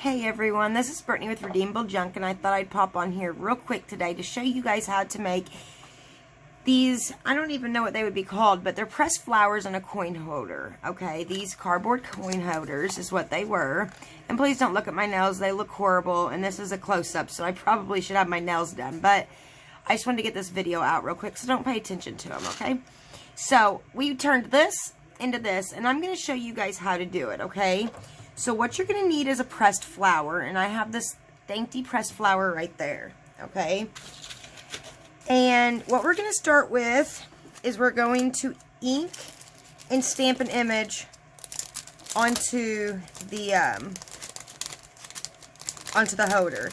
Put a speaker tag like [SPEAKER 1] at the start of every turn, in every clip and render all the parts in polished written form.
[SPEAKER 1] Hey everyone, this is Brittany with Redeemable Junk, and I thought I'd pop on here real quick today to show you guys how to make these, I don't even know what they would be called, but they're pressed flowers in a coin holder, okay? These cardboard coin holders is what they were. And please don't look at my nails, they look horrible, and this is a close-up, so I probably should have my nails done, but I just wanted to get this video out real quick, so don't pay attention to them, okay? So, we turned this into this, and I'm going to show you guys how to do it, okay? So what you're going to need is a pressed flower, and I have this dainty pressed flower right there, okay? And what we're going to start with is we're going to ink and stamp an image onto the holder.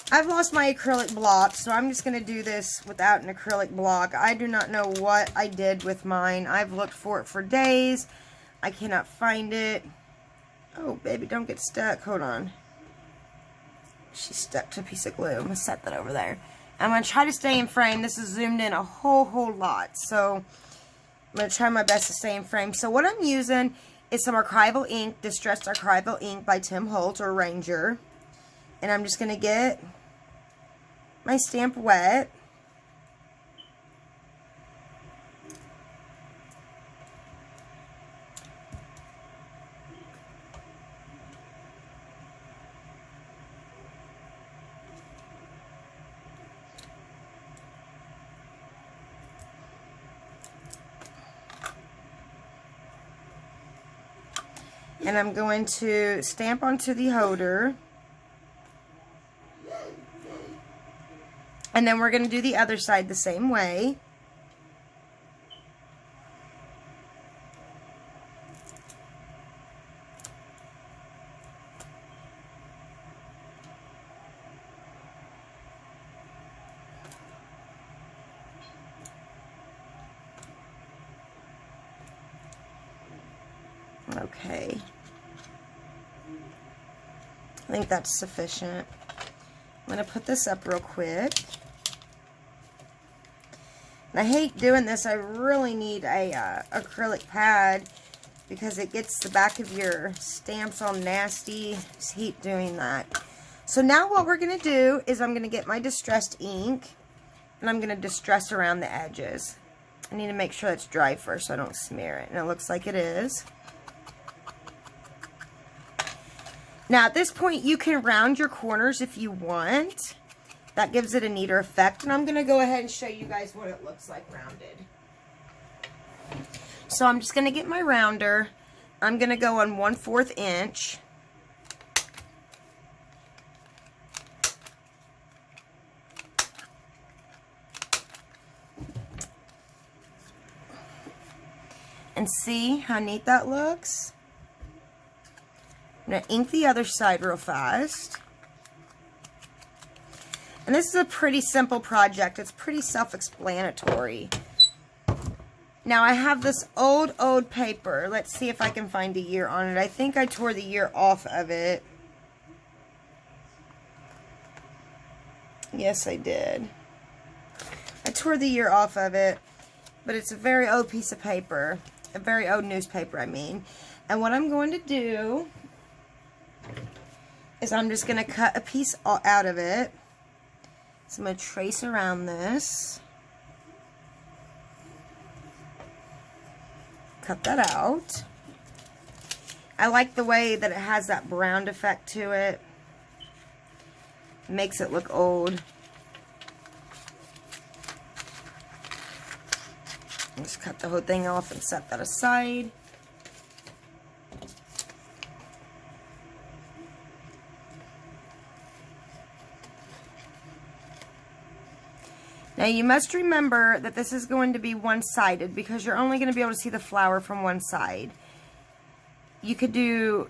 [SPEAKER 1] I've lost my acrylic block, so I'm just going to do this without an acrylic block. I do not know what I did with mine. I've looked for it for days. I cannot find it. Oh, baby, don't get stuck. Hold on. She's stuck to a piece of glue. I'm going to set that over there. I'm going to try to stay in frame. This is zoomed in a whole lot. So, I'm going to try my best to stay in frame. So, what I'm using is some archival ink, Distressed Archival Ink by Tim Holtz or Ranger. And I'm just going to get my stamp wet. And I'm going to stamp onto the holder. And then we're going to do the other side the same way. Okay. I think that's sufficient. I'm going to put this up real quick. And I hate doing this. I really need a acrylic pad because it gets the back of your stamps all nasty. Just hate doing that. So now what we're going to do is I'm going to get my distressed ink and I'm going to distress around the edges. I need to make sure it's dry first so I don't smear it. And it looks like it is. Now at this point you can round your corners if you want. That gives it a neater effect. And I'm going to go ahead and show you guys what it looks like rounded. So I'm just going to get my rounder. I'm going to go on 1/4 inch. And see how neat that looks? I'm going to ink the other side real fast. And this is a pretty simple project. It's pretty self-explanatory. Now I have this old paper. Let's see if I can find a year on it. I think I tore the year off of it. Yes, I did. I tore the year off of it. But it's a very old piece of paper. A very old newspaper, I mean. And what I'm going to do is I'm just going to cut a piece out of it. So I'm going to trace around this. Cut that out. I like the way that it has that brown effect to it. It makes it look old. Just cut the whole thing off and set that aside. Now you must remember that this is going to be one-sided because you're only going to be able to see the flower from one side. You could do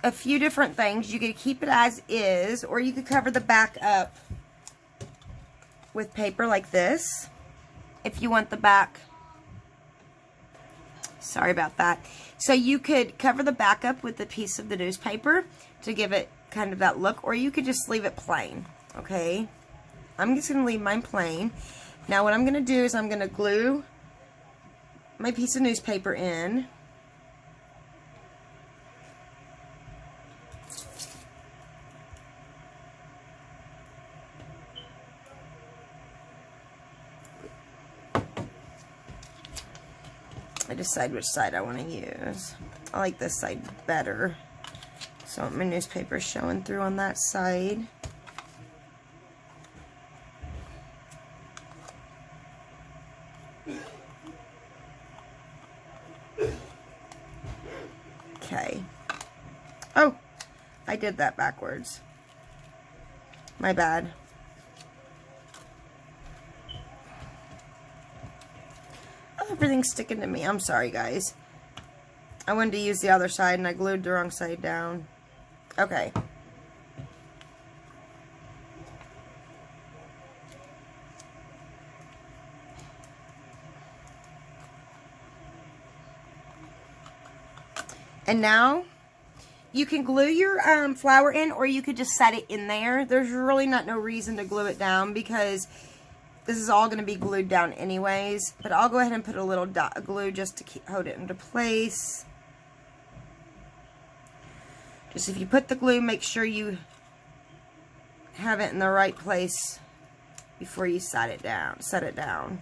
[SPEAKER 1] a few different things. You could keep it as is, or you could cover the back up with paper like this if you want the back. Sorry about that. So you could cover the back up with a piece of the newspaper to give it kind of that look, or you could just leave it plain, okay? I'm just going to leave mine plain. Now what I'm going to do is I'm going to glue my piece of newspaper in. I decide which side I want to use. I like this side better. So my newspaper is showing through on that side. Okay. Oh, I did that backwards. My bad. Oh, everything's sticking to me. I'm sorry, guys. I wanted to use the other side and I glued the wrong side down. Okay. And now, you can glue your flower in, or you could just set it in there. There's really no reason to glue it down because this is all going to be glued down anyways. But I'll go ahead and put a little dot of glue just to hold it into place. Just if you put the glue, make sure you have it in the right place before you set it down.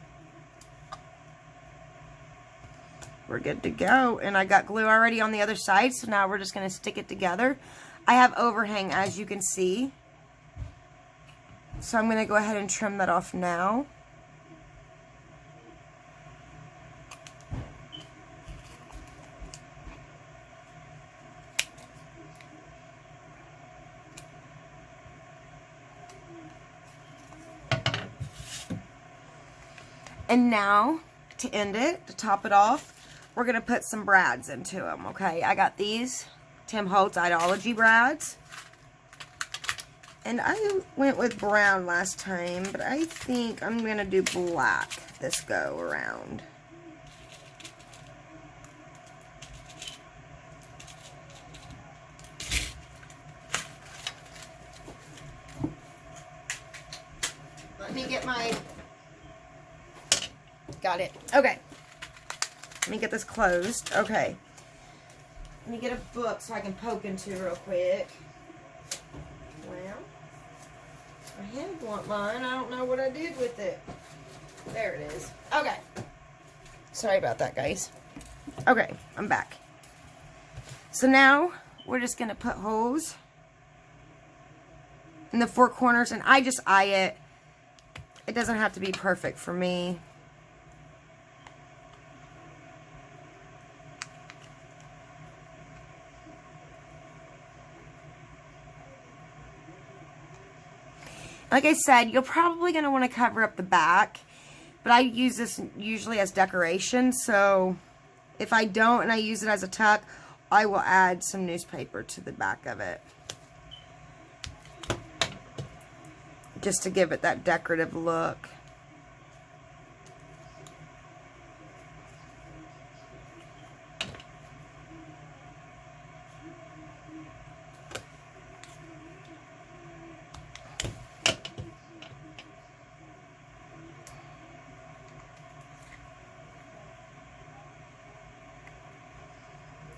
[SPEAKER 1] We're good to go. And I got glue already on the other side, so now we're just going to stick it together. I have overhang, as you can see. So I'm going to go ahead and trim that off now. And now, to end it, to top it off, we're going to put some brads into them, okay? I got these Tim Holtz Idology brads. And I went with brown last time, but I think I'm going to do black this go around. Let me get my... Got it. Okay. Let me get this closed. Okay. Let me get a book so I can poke into real quick. Well, I had one. I don't know what I did with it. There it is. Okay. Sorry about that, guys. Okay, I'm back. So now, we're just going to put holes in the four corners, and I just eye it. It doesn't have to be perfect for me. Like I said, you're probably going to want to cover up the back, but I use this usually as decoration, so if I don't and I use it as a tuck, I will add some newspaper to the back of it. Just to give it that decorative look.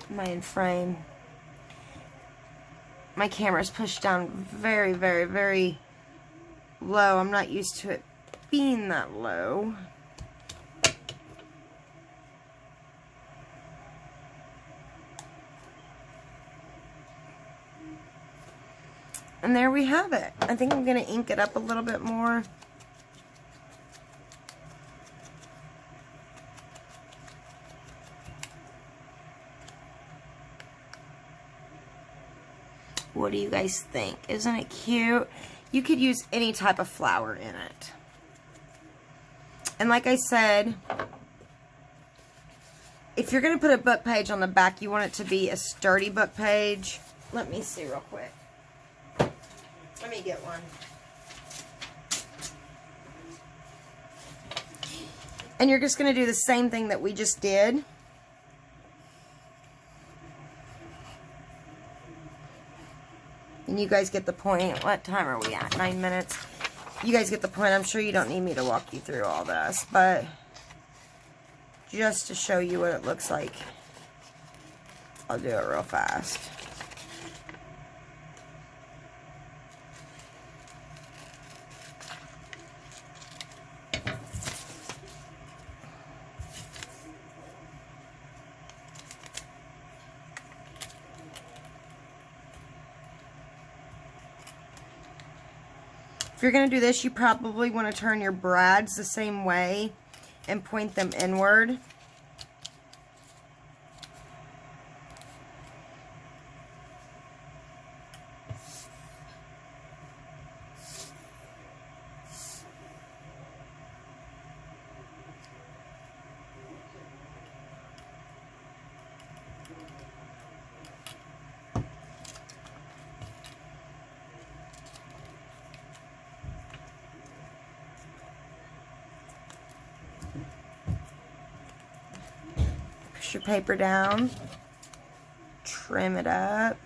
[SPEAKER 1] Am I in frame? My camera's pushed down very, very, very low. I'm not used to it being that low. And there we have it. I think I'm going to ink it up a little bit more. What do you guys think? Isn't it cute? You could use any type of flower in it. And like I said, if you're going to put a book page on the back, you want it to be a sturdy book page. Let me see real quick. Let me get one. And you're just going to do the same thing that we just did. And you guys get the point. What time are we at? 9 minutes. You guys get the point. I'm sure you don't need me to walk you through all this, but just to show you what it looks like, I'll do it real fast. you're going to do this, you probably want to turn your brads the same way and point them inward. Push your paper down, trim it up.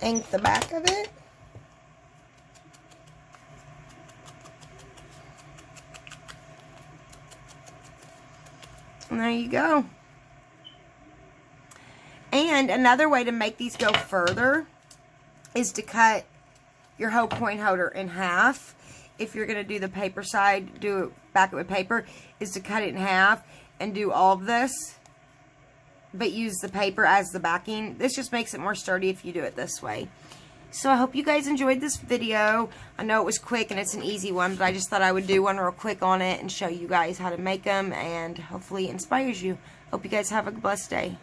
[SPEAKER 1] Ink the back of it. And there you go. And another way to make these go further is to cut your whole coin holder in half. If you're going to do the paper side, do it back it with paper, is to cut it in half and do all of this, but use the paper as the backing. This just makes it more sturdy if you do it this way. So I hope you guys enjoyed this video. I know it was quick and it's an easy one, but I just thought I would do one real quick on it and show you guys how to make them, and hopefully it inspires you. Hope you guys have a blessed day.